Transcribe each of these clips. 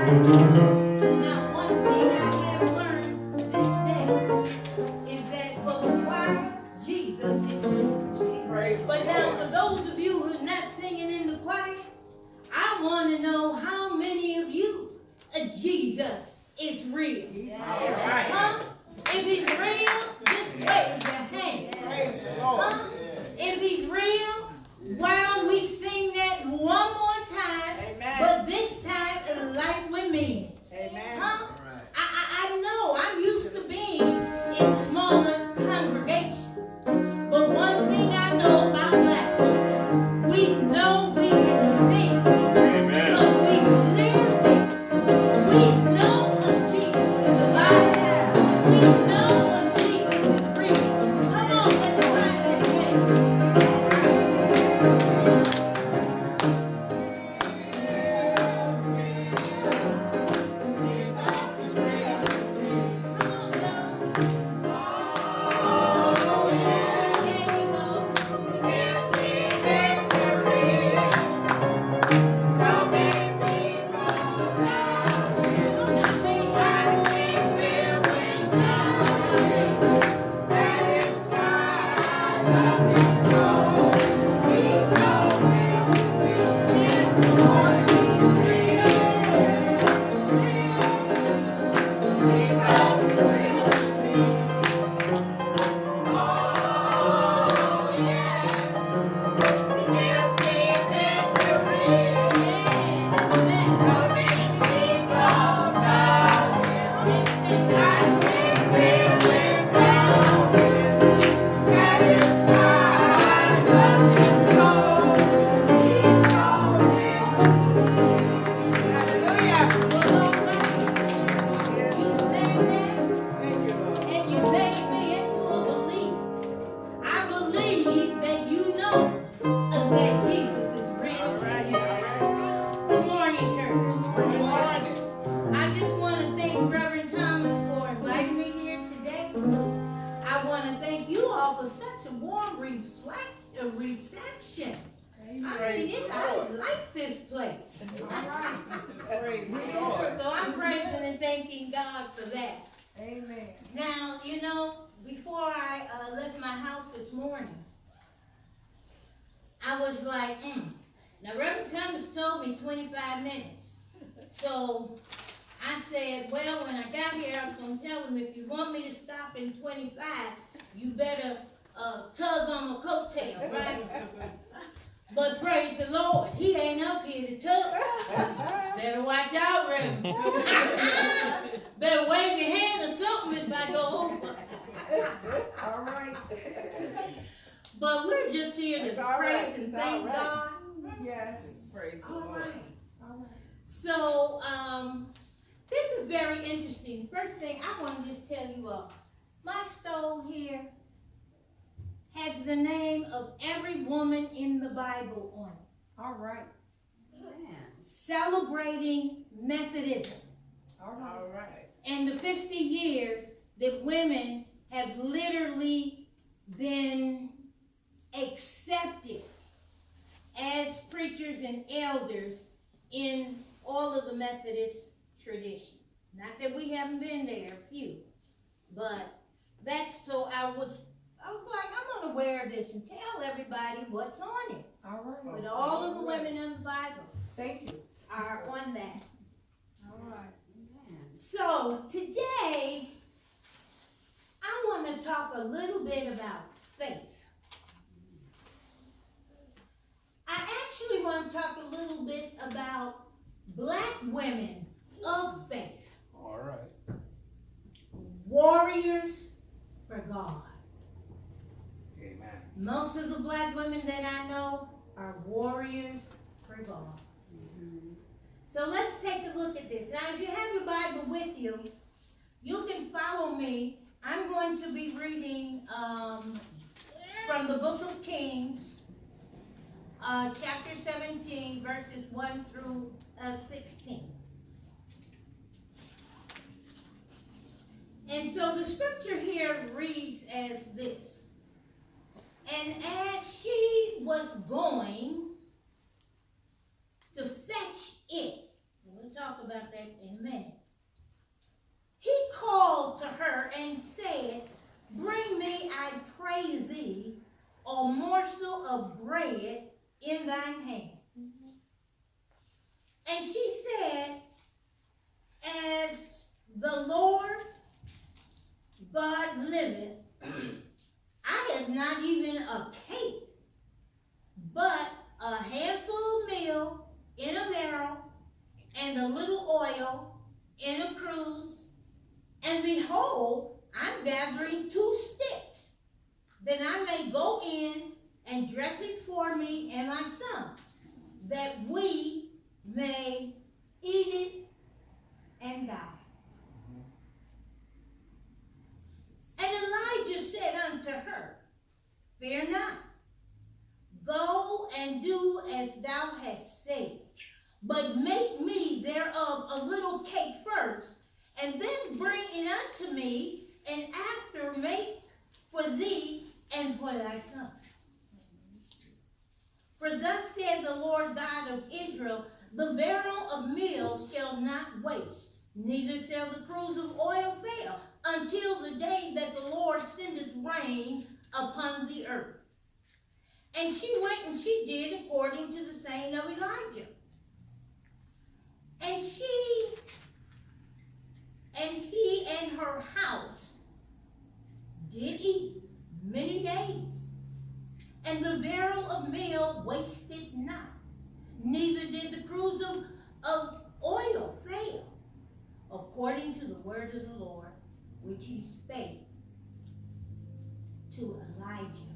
Now, one thing I have learned this day is that for the choir, Jesus is real. But now, for those of you who are not singing in the choir, I want to know how many of you Jesus is real. Huh? If he's real, just wave your hand. Huh? If he's real, why don't we sing that one more time? Amen. But this time, like with me. Amen. Huh? I know I'm used to being in smaller congregations. But one thing I know about black folks, we know we can sing. Because we lived it. We know when Jesus is alive. We know when Jesus is real. Come on, let's try that again. Reception. I like this place. All right. Praise the Lord. So I'm praising and thanking God for that. Amen. Now, you know, before I left my house this morning, I was like, Now, Reverend Thomas told me 25 minutes. So I said, well, when I got here, I was going to tell him, if you want me to stop in 25, you better tug on my coattail, right? But praise the Lord, he ain't up here to tug. Better watch out, Reverend. Better wave your hand or something if I go over. All right. But we're just here to praise and thank God. Yes. Praise the Lord. All right. So, this is very interesting. First thing, I want to just tell you all, my stove here has the name of every woman in the Bible on it. All right. Man. Celebrating Methodism. All right. And the 50 years that women have literally been accepted as preachers and elders in all of the Methodist tradition. Not that we haven't been there, a few. But that's so I was like, I'm going to wear this and tell everybody what's on it. All right. But all of the women in the Bible, thank you, are on that. All right. So today, I want to talk a little bit about faith. I actually want to talk a little bit about black women of faith. All right. Warriors for God. Amen. Most of the black women that I know are warriors for God. Mm-hmm. So let's take a look at this. Now, if you have your Bible with you, you can follow me. I'm going to be reading from the book of Kings, chapter 17, verses 1 through 16. And so the scripture here reads as this. And as she was going to fetch it, we'll talk about that right hand. And she said, as the Lord God liveth, I have not even a cake, but a handful of meal in a barrel, and a little oil in a cruse. And behold, I'm gathering 2 sticks, that I may go in and dress it for me and my son, that we may eat it and die. And Elijah said unto her, fear not, go and do as thou hast said, but make me thereof a little cake first, and then bring it unto me, and after make for thee and for thy son. For thus said the Lord God of Israel, the barrel of meal shall not waste, neither shall the cruse of oil fail, until the day that the Lord sendeth rain upon the earth. And she went and she did according to the saying of Elijah. And he and her house did eat many days, and the barrel of meal wasted not, neither did the cruse of oil fail, according to the word of the Lord, which he spake to Elijah.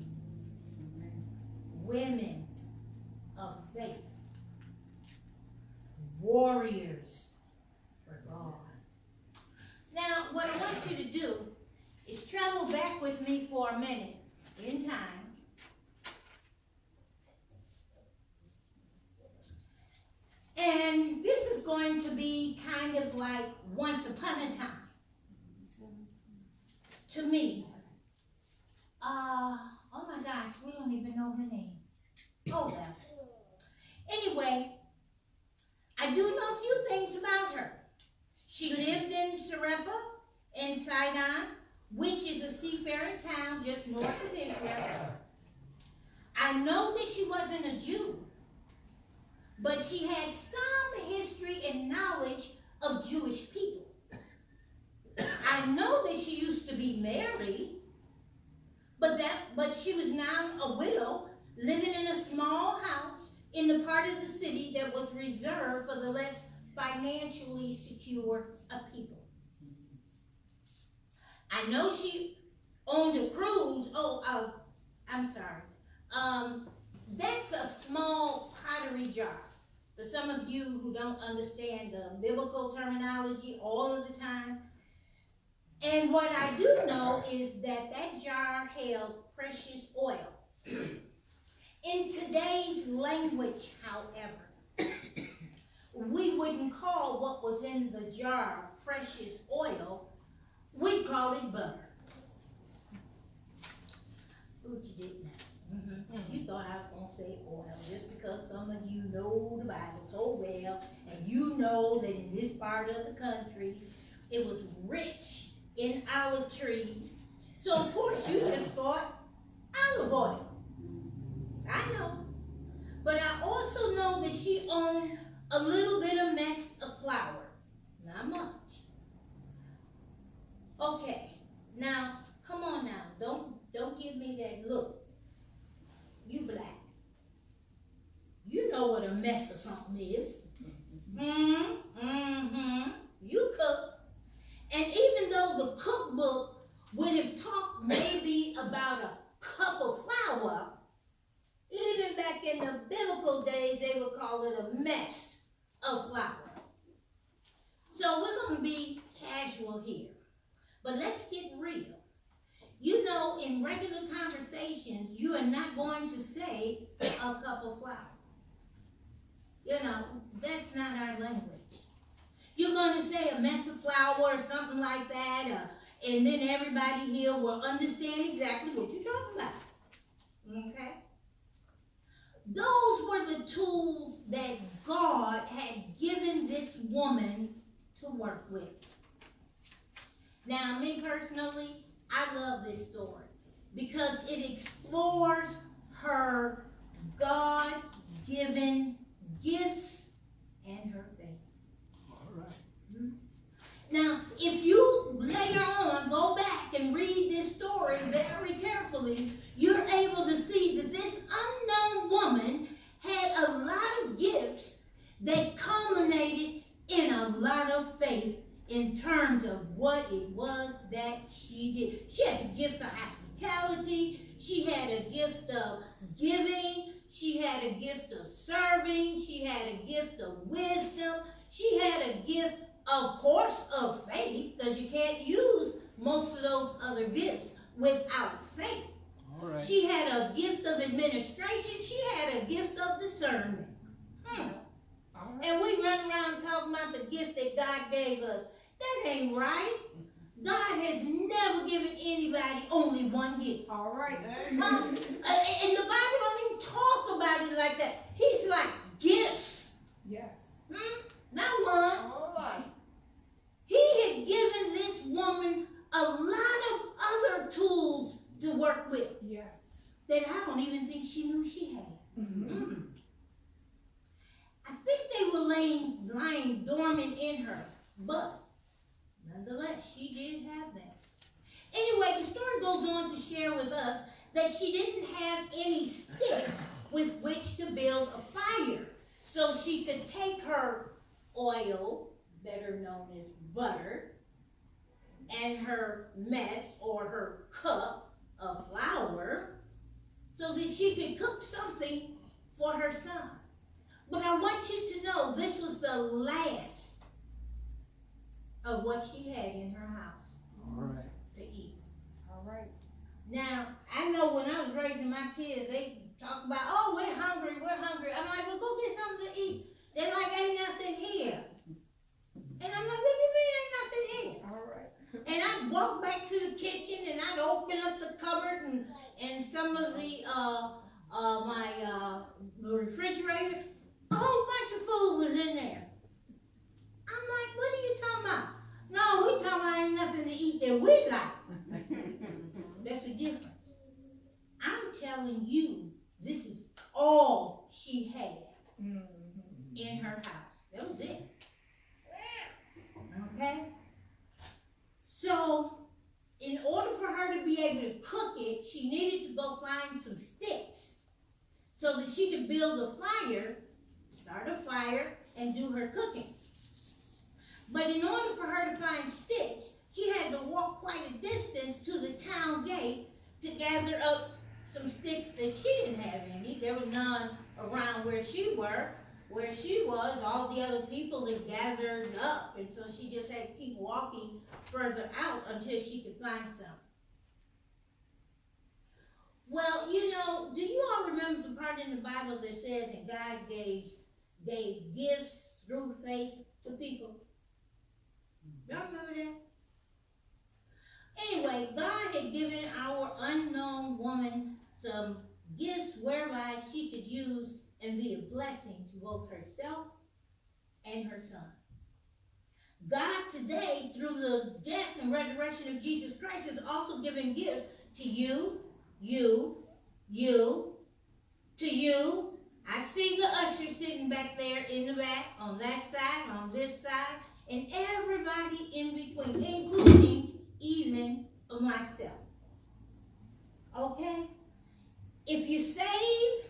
Women of faith, warriors for God. Now, what I want you to do is travel back with me for a minute in time. And this is going to be kind of like once upon a time. To me. Oh my gosh, we don't even know her name. Oh well. Anyway, I do know a few things about her. She lived in Sarepta in Sidon, which is a seafaring town just north of Israel. I know that she wasn't a Jew, but she had some history and knowledge of Jewish people. I know that she used to be married, but she was now a widow, living in a small house in the part of the city that was reserved for the less financially secure of people. I know she owned a cruise. I'm sorry. That's a small pottery jar. For some of you who don't understand the biblical terminology all of the time. And what I do know is that that jar held precious oil. In today's language, however, we wouldn't call what was in the jar precious oil. We'd call it butter. What you did now? You thought I was going to say oil just because some of you know the Bible so well, and you know that in this part of the country, it was rich in olive trees. So of course you just thought olive oil. I know. But I also know that she owned a little bit of mess of flour. Not much. Okay. Now, come on now. Don't give me that look. You black. You know what a mess of something is. You cook. And even though the cookbook would have talked maybe about a cup of flour, even back in the biblical days, they would call it a mess of flour. So we're going to be casual here. But let's get real. You know, in regular conversations, you are not going to say a cup of flour. You know, that's not our language. You're going to say a mess of flour or something like that, and then everybody here will understand exactly what you're talking about. Okay? Those were the tools that God had given this woman to work with. Now, me personally, I love this story because it explores her God-given given gifts and her faith. All right. Now, if you later on go back and read this story very carefully, you're able to see that this unknown woman had a lot of gifts that culminated in a lot of faith in terms of what it was that she did. She had the gift of hospitality. She had a gift of giving. She had a gift of serving. She had a gift of wisdom. She had a gift, of course, of faith, because you can't use most of those other gifts without faith. All right. She had a gift of administration. She had a gift of discernment. And we run around talking about the gift that God gave us. That ain't right. God has never given anybody only one gift. All right. And the Bible don't even talk about it like that. He's like gifts. Yes. Not one. All right. He had given this woman a lot of other tools to work with. Yes. That I don't even think she knew she had. I think they were lying dormant in her, but nonetheless, she did have that. Anyway, the story goes on to share with us that she didn't have any sticks with which to build a fire, so she could take her oil, better known as butter, and her mess or her cup of flour, so that she could cook something for her son. But I want you to know this was the last of what she had in her house. All right. To eat. All right. Now, I know when I was raising my kids, they talk about, oh, we're hungry. I'm like, well, go get something to eat. They're like, ain't nothing here. And I'm like, what do you mean ain't nothing here? All right. And I'd walk back to the kitchen and I'd open up the cupboard and some of the my refrigerator. A whole bunch of food was in there. I'm like, what are you talking about? No, we talking about ain't nothing to eat that we like. That's the difference. I'm telling you, this is all she had in her house. That was it. Okay? So, in order for her to be able to cook it, she needed to go find some sticks so that she could build a fire, start a fire, and do her cooking. But in order for her to find sticks, she had to walk quite a distance to the town gate to gather up some sticks that she didn't have any. There were none around where she was. All the other people had gathered up, and so she just had to keep walking further out until she could find some. Well, you know, do you all remember the part in the Bible that says that God gave gifts through faith to people? Y'all remember that? Anyway, God had given our unknown woman some gifts whereby she could use and be a blessing to both herself and her son. God today, through the death and resurrection of Jesus Christ, is also giving gifts to you. I see the usher sitting back there in the back, on that side, on this side, and everybody in between, including even myself. Okay? If you save,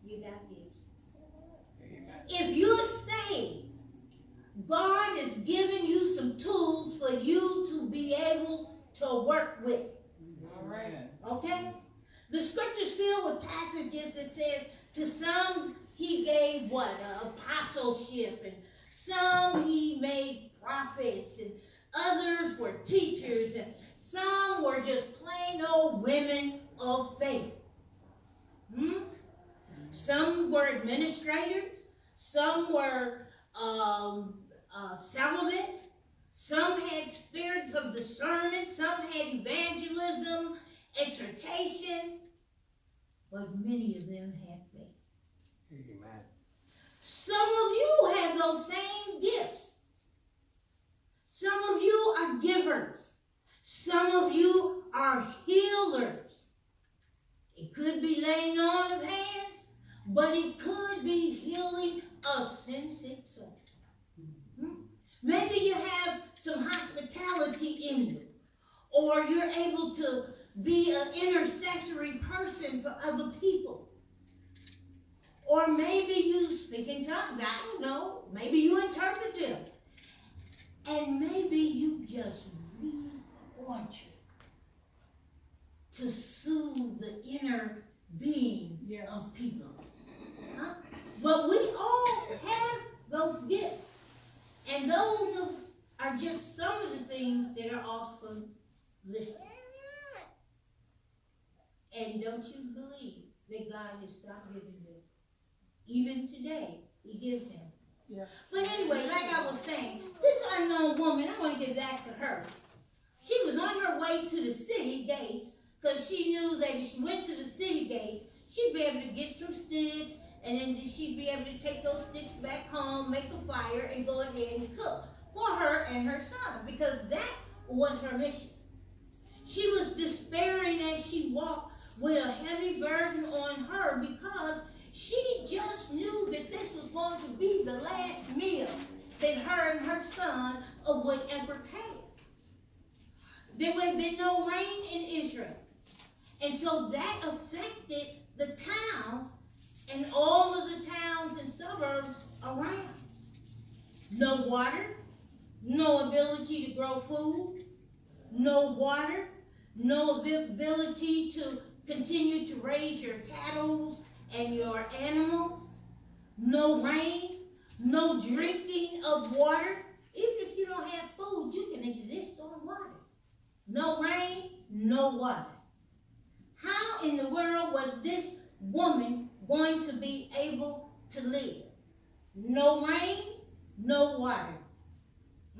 you got gifts. Amen. If you're saved, God has given you some tools for you to be able to work with. All right. Okay? The scriptures filled with passages that says, to some he gave what? Apostleship, and some he made prophets, and others were teachers, and some were just plain old women of faith. Some were administrators, some were celibate, some had spirits of discernment, some had evangelism, exhortation, but many of them had faith. Amen. Some of you have those same gifts. Some of you are givers. Some of you are healers. It could be laying on of hands, but a sin-sick soul. Maybe you have some hospitality in you, or you're able to be an intercessory person for other people. Or maybe you speak in tongues, I don't know. Maybe you interpret them. And maybe you just really want to soothe the inner being of people. Huh? But we all have those gifts. And those are just some of the things that are often listed. And don't you believe that God has stopped giving them? Even today, he gives them. Yeah. But anyway, like I was saying, this unknown woman, I want to get back to her. She was on her way to the city gates because she knew that if she went to the city gates, she'd be able to get some sticks, and then she'd be able to take those sticks back home, make a fire, and go ahead and cook for her and her son, because that was her mission. She was despairing as she walked with a heavy burden on her because she just knew that this was going to be the last meal that her and her son would ever have. There would have been no rain in Israel. And so that affected the town and all of the towns and suburbs around. No water, no ability to grow food, no water, no ability to continue to raise your cattle and your animals, no rain, no drinking of water. Even if you don't have food, you can exist on water. No rain, no water. How in the world was this woman going to be able to live? No rain, no water.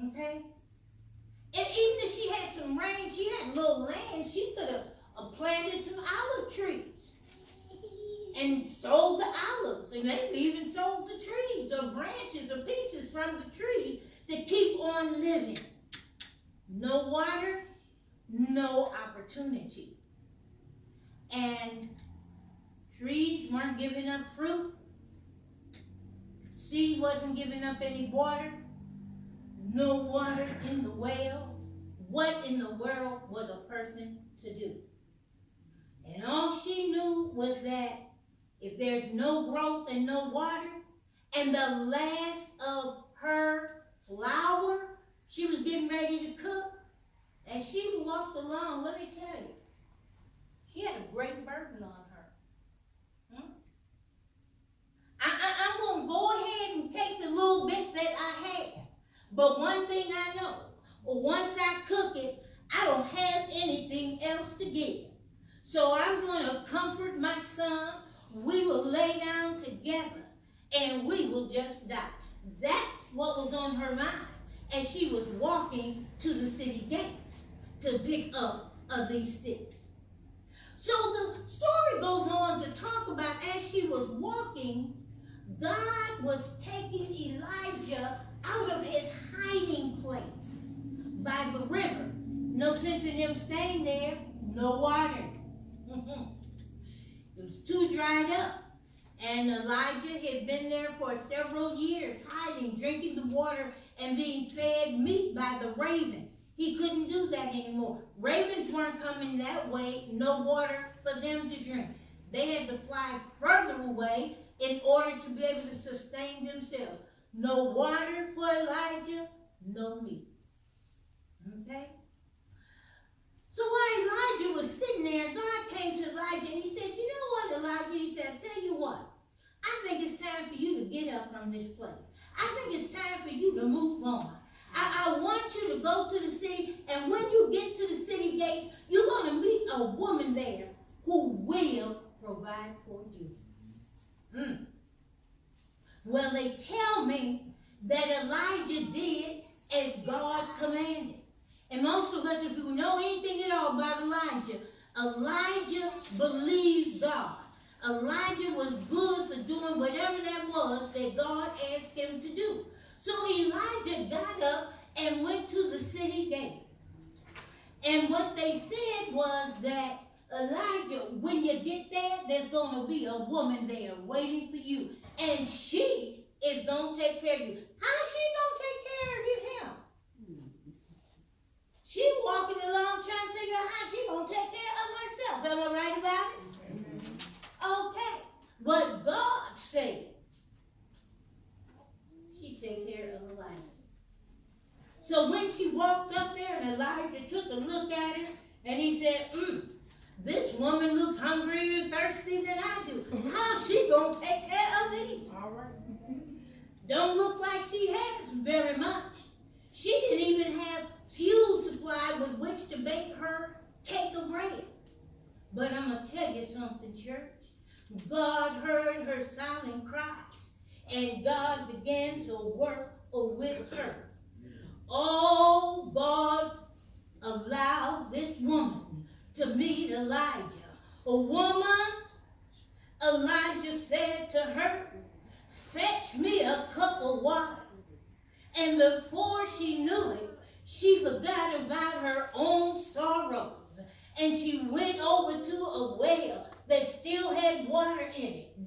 Okay? And even if she had some rain, she had a little land, she could have planted some olive trees and sold the olives, and maybe even sold the trees or branches or pieces from the tree to keep on living. No water, no opportunity. And trees weren't giving up fruit. Sea wasn't giving up any water. No water in the wells. What in the world was a person to do? And all she knew was that if there's no growth and no water, and the last of her flour she was getting ready to cook, as she walked along, let me tell you, she had a great burden on her. I'm going to go ahead and take the little bit that I have. But one thing I know, once I cook it, I don't have anything else to give. So I'm going to comfort my son. We will lay down together and we will just die. That's what was on her mind as she was walking to the city gates to pick up these sticks. So the story goes on to talk about as she was walking, God was taking Elijah out of his hiding place by the river. No sense in him staying there, no water. It was too dried up. And Elijah had been there for several years, hiding, drinking the water, and being fed meat by the raven. He couldn't do that anymore. Ravens weren't coming that way, no water for them to drink. They had to fly further away in order to be able to sustain themselves. No water for Elijah, no meat. Okay? So while Elijah was sitting there, God came to Elijah and he said, you know what, Elijah? He said, I tell you what, I think it's time for you to get up from this place. I think it's time for you to move on. I want you to go to the city, and when you get to the city gates, you're going to meet a woman there who will provide for you. Well, they tell me that Elijah did as God commanded. And most of us, if you know anything at all about Elijah, Elijah believed God. Elijah was good for doing whatever that was that God asked him to do. So Elijah got up and went to the city gate. And what they said was that, Elijah, when you get there, there's going to be a woman there waiting for you. And she is going take care of you. How's she gonna take care of him? She walking along trying to figure out how she gonna take care of herself. Am I right about it? Okay. But God said she take care of Elijah. So when she walked up there and Elijah took a look at her and he said, this woman looks hungrier and thirsty than I do. How's she gonna take care of me? All right. Don't look like she has very much. She didn't even have fuel supply with which to bake her cake of bread. But I'm going to tell you something, church. God heard her silent cries, and God began to work with her. Oh, God allowed this woman to meet Elijah. A woman, Elijah said to her, fetch me a cup of water. And before she knew it, she forgot about her own sorrows. And she went over to a well that still had water in it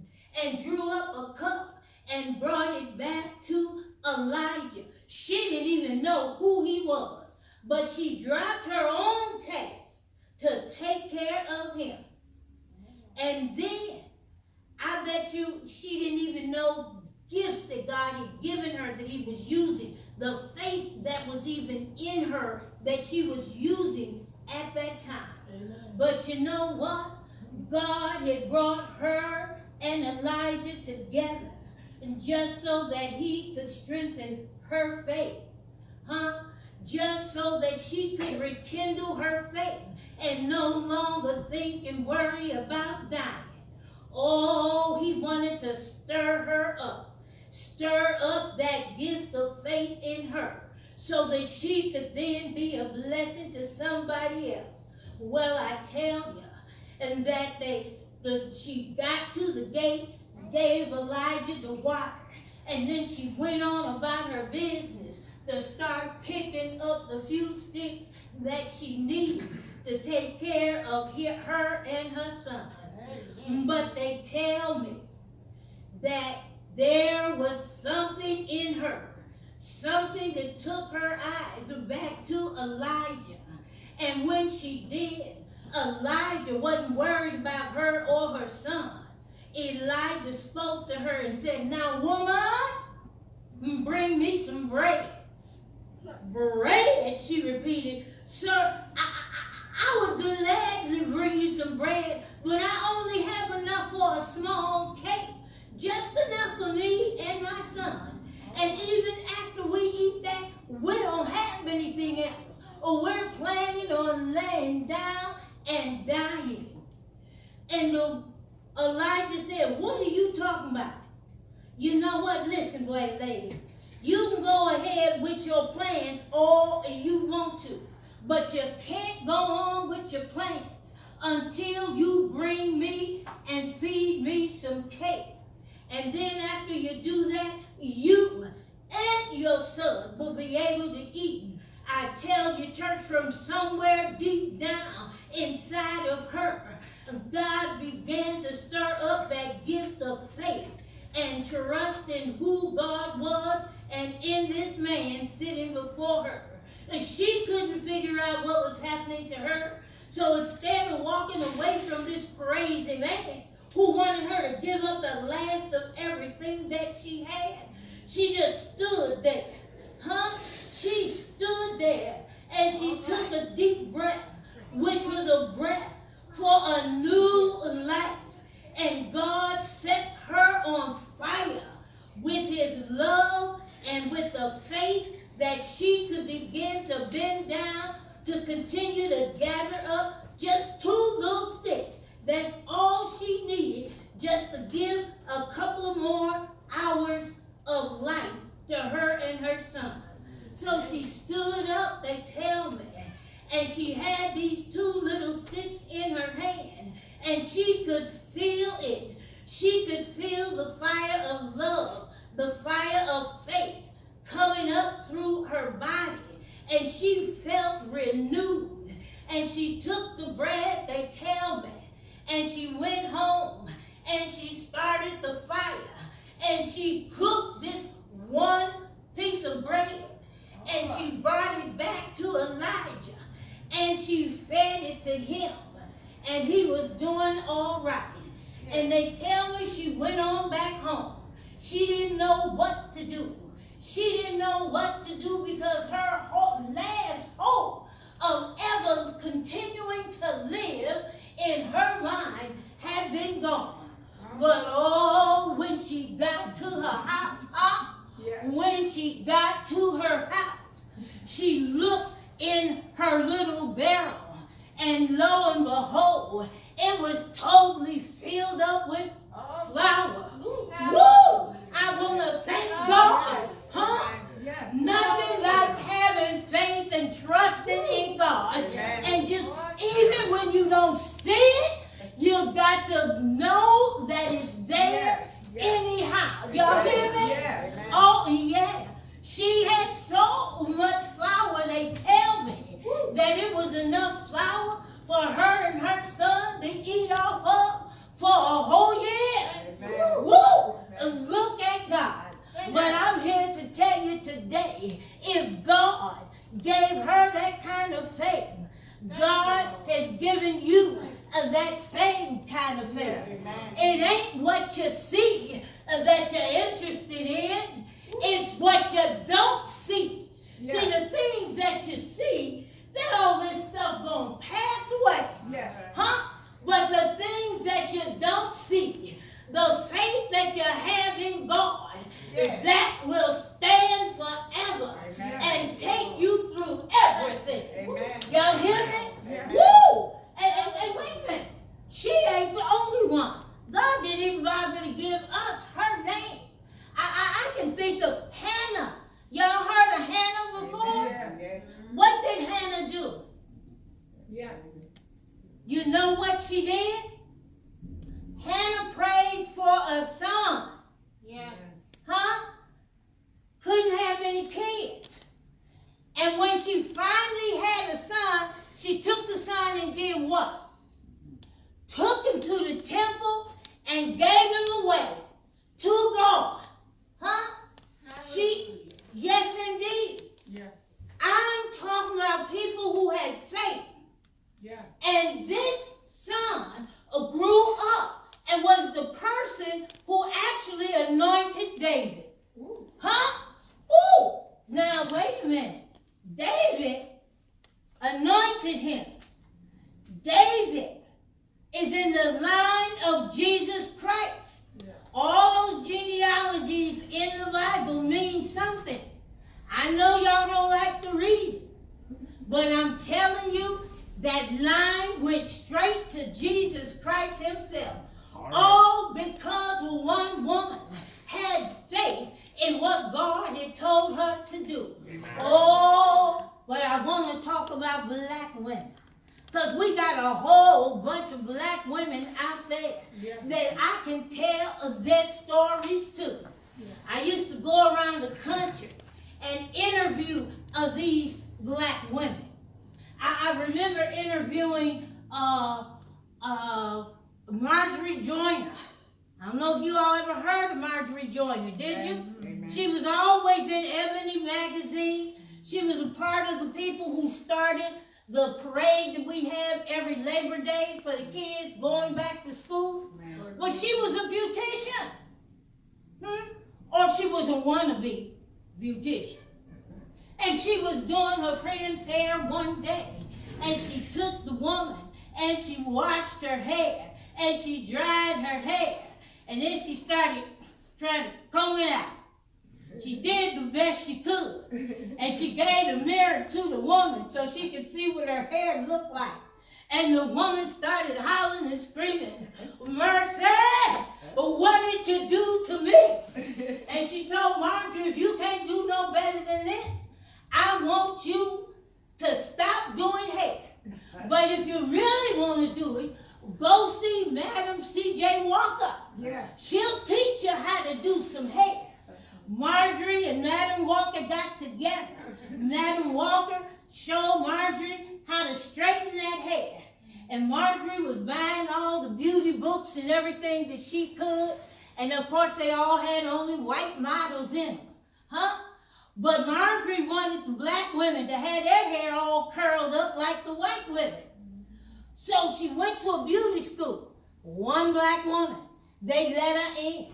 and drew up a cup and brought it back to Elijah. She didn't even know who he was, but she dropped her own task to take care of him. And then, I bet you she didn't even know gifts that God had given her that he was using, the faith that was even in her that she was using at that time. But you know what? God had brought her and Elijah together just so that he could strengthen her faith. Just so that she could rekindle her faith and no longer think and worry about dying. Oh, he wanted to stir her up. Stir up that gift of faith in her so that she could then be a blessing to somebody else. Well, I tell you, and that she got to the gate, gave Elijah the water, and then she went on about her business to start picking up the few sticks that she needed to take care of her and her son. But they tell me that there was something in her, something that took her eyes back to Elijah. And when she did, Elijah wasn't worried about her or her son. Elijah spoke to her and said, now, woman, bring me some bread. Bread, she repeated. Sir, I would gladly bring you some bread, but I only have enough for a small cake. Just enough for me and my son. And even after we eat that, we don't have anything else. Or we're planning on laying down and dying. And Elijah said, what are you talking about? You know what? Listen, boy, lady. You can go ahead with your plans all you want to. But you can't go on with your plans until you bring me and feed me some cake. And then after you do that, you and your son will be able to eat. I tell you, church, from somewhere deep down inside of her, God began to stir up that gift of faith and trust in who God was and in this man sitting before her. And she couldn't figure out what was happening to her. So instead of walking away from this crazy man who wanted her to give up the last of everything that she had, she just stood there. She stood there and she took a deep breath, which was a breath for a new life. And God set her on fire with his love and with the faith that she could begin to bend down to continue to gather up just 2 little sticks. That's all she needed, just to give a couple of more hours of life to her and her son. So she stood up, they tell me, and she had these 2 little sticks in her hand, and she could feel it. She could feel the fire of love, the fire of faith coming up through her body, and she felt renewed. And she took the bread, they tell me, and she went home, and she started the fire, and she cooked this one to him, and he was doing all right. And they tell me she went on back home. She didn't know what to do. She didn't know what to do because her last hope of ever continuing to live in her mind had been gone. But oh, when she got to her house, when she got to her house, she looked in her little barrel, and lo and behold, it was totally filled up with flour. Woo! I want to thank God. Huh? Nothing like having faith and trusting in God. And just even when you don't see it, you got to know that it's there anyhow. Y'all hear me? Oh, yeah. She had so much flour, they tell me, that it was enough flour for her and her son to eat off of for a whole year. Woo! Look at God. But I'm here to tell you today, if God gave her that kind of faith, God has given you that same kind of faith. It ain't what you see that you're interested in. It's what you don't see. See, the things that you see, that all this stuff gonna pass away. Huh? But the things that you don't see, the faith that you have in God, that will stand forever and take you through everything. Y'all hear me? Woo! And wait a minute. She ain't the only one. God didn't even bother to give us her name. I can think of Hannah. Y'all heard of Hannah before? What did Hannah do? You know what she did? Hannah prayed for a son. Huh? Couldn't have any kids. And when she finally had a son, she took the son and did what? Took him to the temple and gave him away to God. Huh? Yes indeed. I'm talking about people who had faith. And this son grew up and was the person who actually anointed David. Huh? Ooh! Now, wait a minute. David anointed him. David is in the line of Jesus Christ. All those genealogies in the Bible mean something. I know y'all don't like to read it, but I'm telling you, that line went straight to Jesus Christ himself. All because one woman had faith in what God had told her to do. Oh, but I want to talk about black women. Because we got a whole bunch of black women out there that I can tell their stories to. I used to go around the country and interview these black women. I remember interviewing Marjorie Joyner. I don't know if you all ever heard of Marjorie Joyner, did you? Amen. She was always in Ebony magazine. She was a part of the people who started the parade that we have every Labor Day for the kids going back to school. But she was a beautician. Or she was a wannabe beautician. And she was doing her friend's hair one day. And she took the woman and she washed her hair. And she dried her hair. And then she started trying to comb it out. She did the best she could. And she gave a mirror to the woman so she could see what her hair looked like. And the woman started hollering and screaming, "Mercy, what did you do to me?" And she told Marjorie, "If you can't do no better than this, I want you to stop doing hair. But if you really want to do it, go see Madam C.J. Walker. She'll teach you how to do some hair." Marjorie and Madam Walker got together. Madam Walker showed Marjorie how to straighten that hair. And Marjorie was buying all the beauty books and everything that she could. And of course they all had only white models in them. Huh? But Marjorie wanted the black women to have their hair all curled up like the white women. So she went to a beauty school. One black woman. They let her in.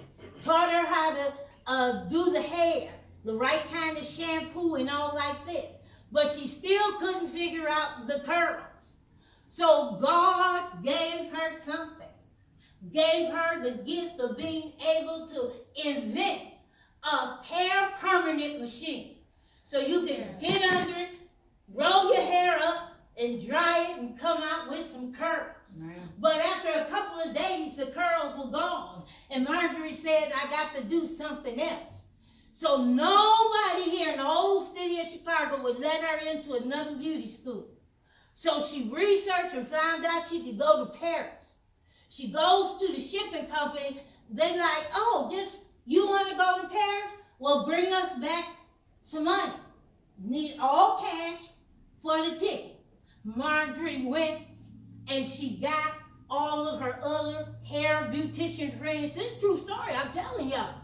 Taught her how to do the hair, the right kind of shampoo and all like this. But she still couldn't figure out the curls. So God gave her something. Gave her the gift of being able to invent a hair permanent machine. So you can get under it, roll your hair up, and dry it and come out with some curls. But after a couple of days, the curls were gone. And Marjorie said, I got to do something else. So nobody here in the whole city of Chicago would let her into another beauty school. So she researched and found out she could go to Paris. She goes to the shipping company. They're like, oh, just you want to go to Paris? Well, bring us back some money. Need all cash for the ticket. Marjorie went and she got all of her other hair beautician friends. It's a true story, I'm telling y'all.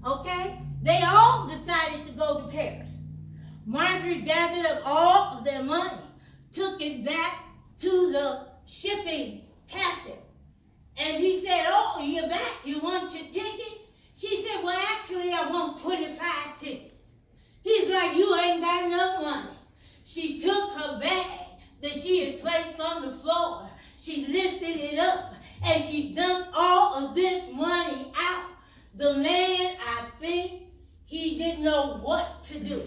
Okay? They all decided to go to Paris. Marjorie gathered up all of their money, took it back to the shipping captain. And he said, oh, you're back. You want your ticket? She said, well, actually, I want 25 tickets. He's like, you ain't got enough money. She took her bag that she had placed on the floor. She lifted it up, and she dumped all of this money out. The man, I think, he didn't know what to do.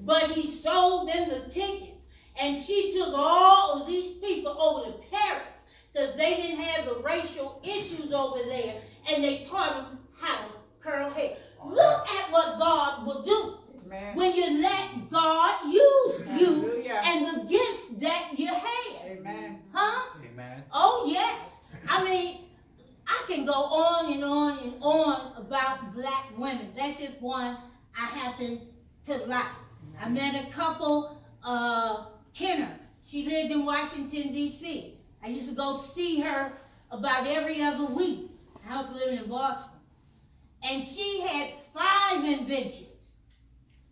But he sold them the tickets, and she took all of these people over to Paris because they didn't have the racial issues over there, and they taught them how to curl hair. Look at what God will do when you let God use you and the gifts that you have. Amen. Huh? Amen. Oh, yes. I mean, I can go on and on and on about black women. That's just one I happen to like. I met a couple, Kenner. She lived in Washington, D.C. I used to go see her about every other week. I was living in Boston. And she had 5 inventions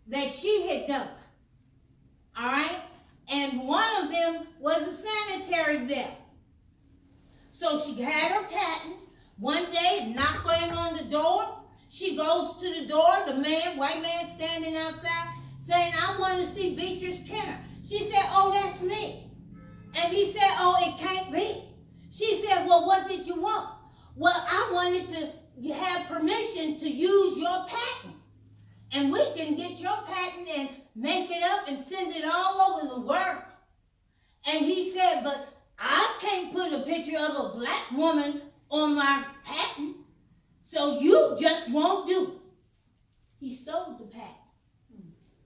that she had done. All right? And one of them was a sanitary belt. So she had her patent. One day, knocking on the door. She goes to the door, the man, white man standing outside, saying, I want to see Beatrice Kenner. She said, oh, that's me. And he said, oh, it can't be. She said, well, what did you want? Well, I wanted to have permission to use your patent. And we can get your patent and make it up and send it all over the world. And he said, but I can't put a picture of a black woman on my patent, so you just won't do. He stole the patent.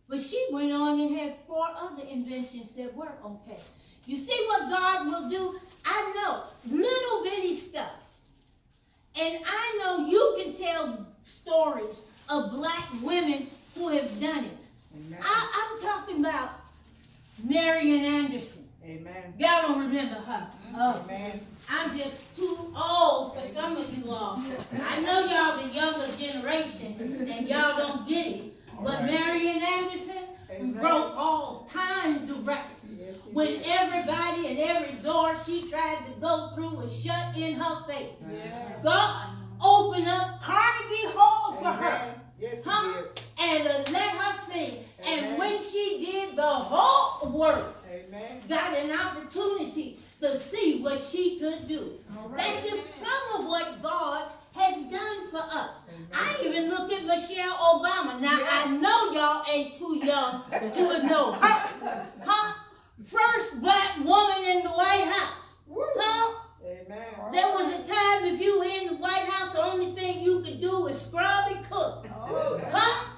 But she went on and had 4 other inventions that were okay. You see what God will do? I know, little bitty stuff. And I know you can tell stories of black women who have done it. I'm talking about Marian Anderson. Amen. Y'all don't remember her. Oh, Amen. I'm just too old for some of you all. I know y'all the younger generation and y'all don't get it. But Marian Anderson broke all kinds of records. With everybody and every door she tried to go through was shut in her face. God opened up Carnegie Hall for her. And let her sing. And when she did, the whole world got an opportunity to see what she could do. That's just some of what God has done for us. I even look at Michelle Obama. Now, I know y'all ain't too young to know her. Huh? First black woman in the White House. Huh? There was a time if you were in the White House, the only thing you could do was scrub and cook. Huh?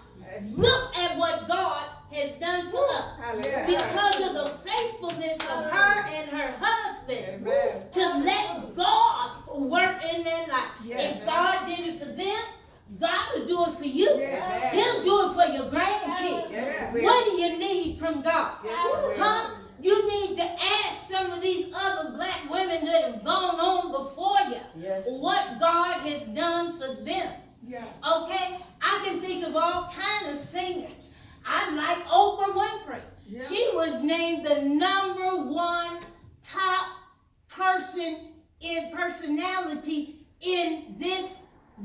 Look at what God has done for us. Because of the faithfulness of her and her husband to let God work in their life. If God did it for them, God will do it for you. He'll do it for your grandkids. What do you need from God? Huh? You need to ask some of these other black women that have gone on before you what God has done for them. Okay? I can think of all kinds of singers. I like Oprah Winfrey. She was named the #1 top personality in this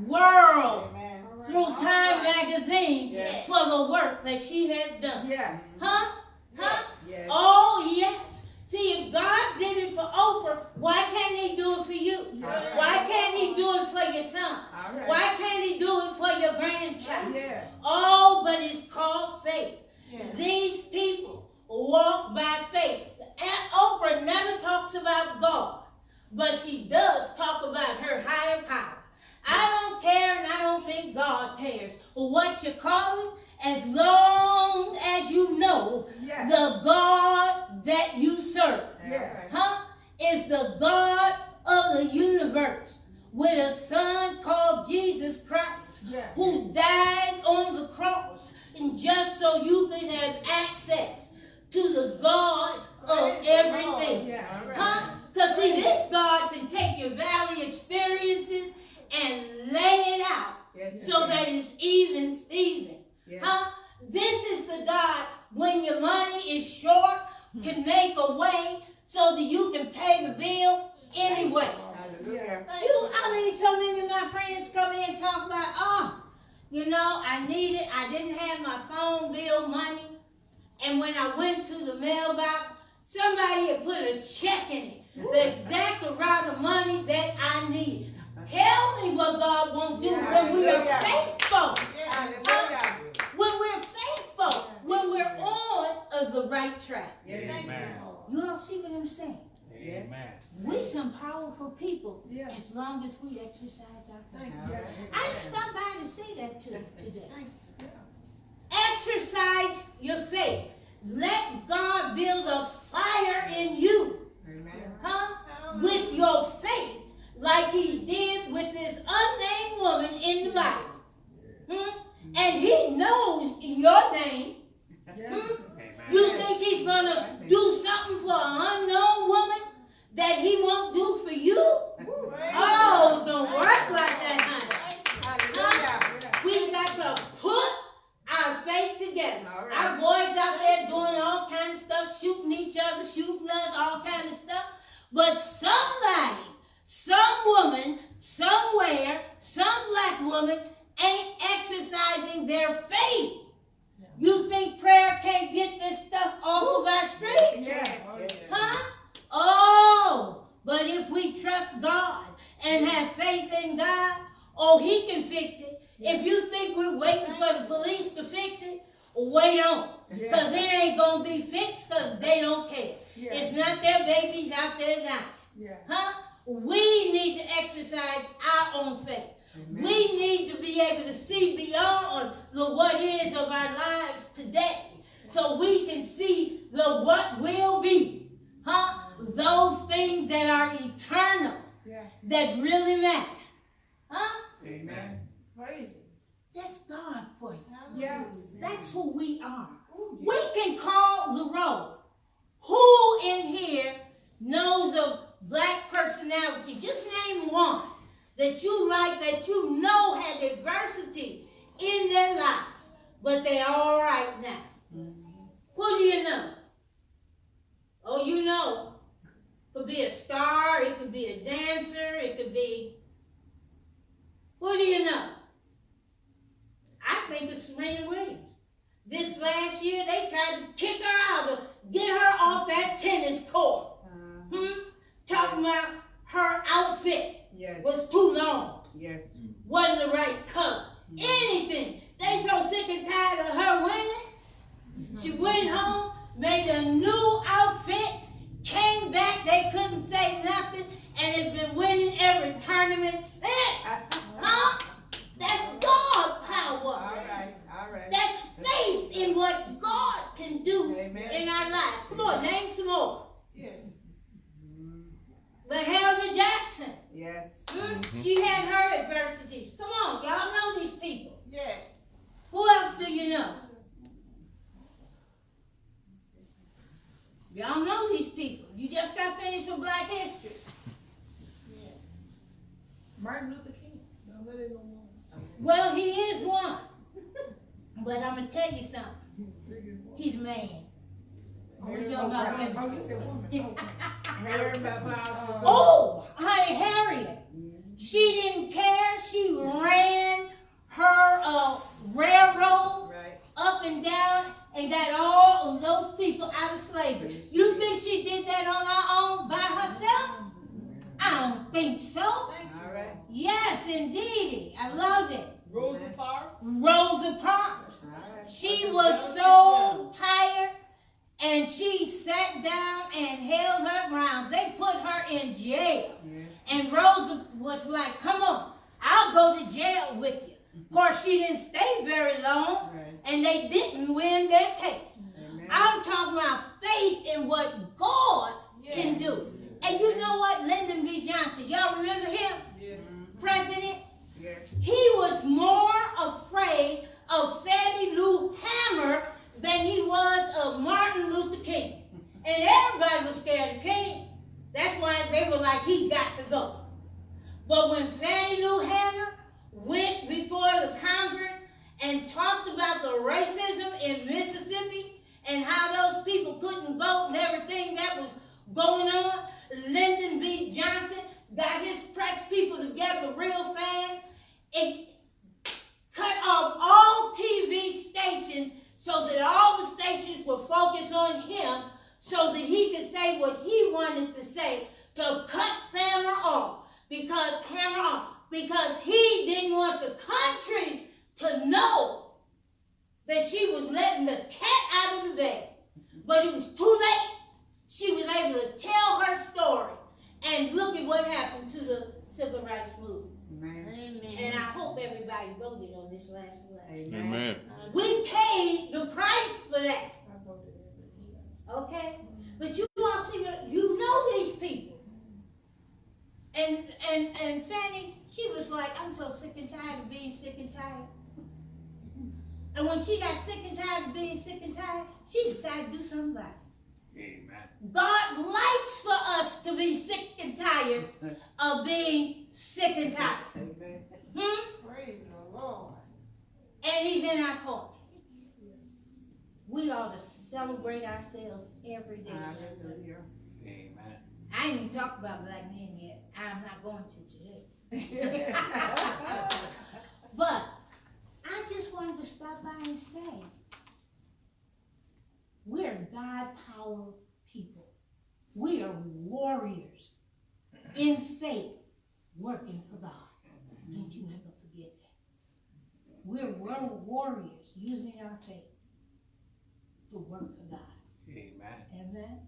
world. Amen. Through Time magazine for the work that she has done. Yes. Huh? Huh? Yes. Oh, yes. See, if God did it for Oprah, why can't he do it for you? Right. Why can't he do it for your son? Right. Why can't he do it for your grandchild? Yes. Oh, but it's called faith. Yes. These people walk by faith. And Oprah never talks about God, but she does talk about her higher power. I don't care, and I don't think God cares what you call it, as long as you know the God that you serve. Huh? Is the God of the universe, with a son called Jesus Christ, who died on the cross, and just so you can have access to the God of everything. Huh? Because see, this God can take your valley experiences and lay it out so that it's even Steven. Huh? This is the God, when your money is short, can make a way so that you can pay the bill anyway. So many of my friends come in and talk about, oh, you know, I didn't have my phone bill money. And when I went to the mailbox, somebody had put a check in it, the exact amount of money that I needed. Tell me what God won't do when we are faithful. When we're faithful, when we're on the right track. Amen. You all see what I'm saying? Amen. We're some powerful people as long as we exercise our faith. I stopped by to say that to you today. Exercise your faith. Let God build a fire in you. Huh? With your faith, like he did with this unnamed woman in the Bible. And he knows your name. You think he's going to do something for an unknown woman that he won't do for you? Oh, don't work like that, honey. We got to put our faith together. Our boys out there doing all kinds of stuff, shooting each other, shooting us, all kinds of stuff. But somebody, some woman, somewhere, some black woman ain't exercising their faith. You think prayer can't get this stuff off of our streets? Huh? Oh, but if we trust God and have faith in God, oh, he can fix it. If you think we're waiting for the police to fix it, wait on. Because it ain't going to be fixed because they don't care. It's not their babies out there dying. Huh? We need to exercise our own faith. We need to be able to see beyond the what is of our lives today so we can see the what will be. Huh? Those things that are eternal, that really matter. Huh? Amen. Crazy. That's God for you. Yes. That's who we are. We can call the roll. Who in here knows of black personality? Just name one that you like, that you know had adversity in their lives, but they're all right now. Who do you know? Oh, you know. Could be a star, it could be a dancer, it could be... Who do you know? I think it's Serena Williams. This last year, they tried to kick her out, to get her off that tennis court. Talking about her outfit was too long. Wasn't the right color. Anything. They so sick and tired of her winning. She went home, made a new outfit, came back, they couldn't say nothing, and has been winning every tournament since. Huh? That's God power. All right. That's faith in what God can do in our lives. Come on, name some more. Mahalia Jackson. She had her adversities. Come on, y'all know these people. Who else do you know? Y'all know these people. You just got finished with Black History. Martin Luther King. Well, he is one. But I'm going to tell you something. He's a man. You said woman. Heard about Oh, honey, Harriet. She didn't care. She ran her railroad up and down and got all of those people out of slavery. You think she did that on her own by herself? I don't think so. All right. Yes, indeed. I love it. Rosa Parks. Rosa Parks. Right. She was so tired and she sat down and held her ground. They put her in jail. And Rosa was like, come on, I'll go to jail with you. Of course, she didn't stay very long, and they didn't win their case. Amen. I'm talking about faith in what God can do. And you know what? Lyndon B. Johnson, y'all remember him? Yes. President? Yes. He was more afraid of Fannie Lou Hamer than he was of Martin Luther King. And everybody was scared of King. That's why they were like, he got to go. But when Fannie Lou Hamer went before the Congress and talked about the racism in Mississippi and how those people couldn't vote and everything that was going on, Lyndon B. Johnson got his press people together real fast and cut off all TV stations so that all the stations were focused on him so that he could say what he wanted to say to cut Hammer off because he didn't want the country to know that she was letting the cat out of the bag. But it was too late. She was able to tell her story. And look at what happened to the civil rights movement. Amen. And I hope everybody voted on this last election. Amen. We paid the price for that. Okay? But you all see, you know these people. And Fannie, she was like, I'm so sick and tired of being sick and tired. And when she got sick and tired of being sick and tired, she decided to do something about it. Amen. God likes for us to be sick and tired of being sick and tired. Amen. Praise the Lord. And he's in our corner. We ought to celebrate ourselves every day. Hallelujah. Amen. I ain't even talked about black men yet. I'm not going to today. But I just wanted to stop by and say, we're God-powered people. We are warriors in faith working for God. Don't you ever forget that. We're warriors using our faith to work for God. Amen. Amen.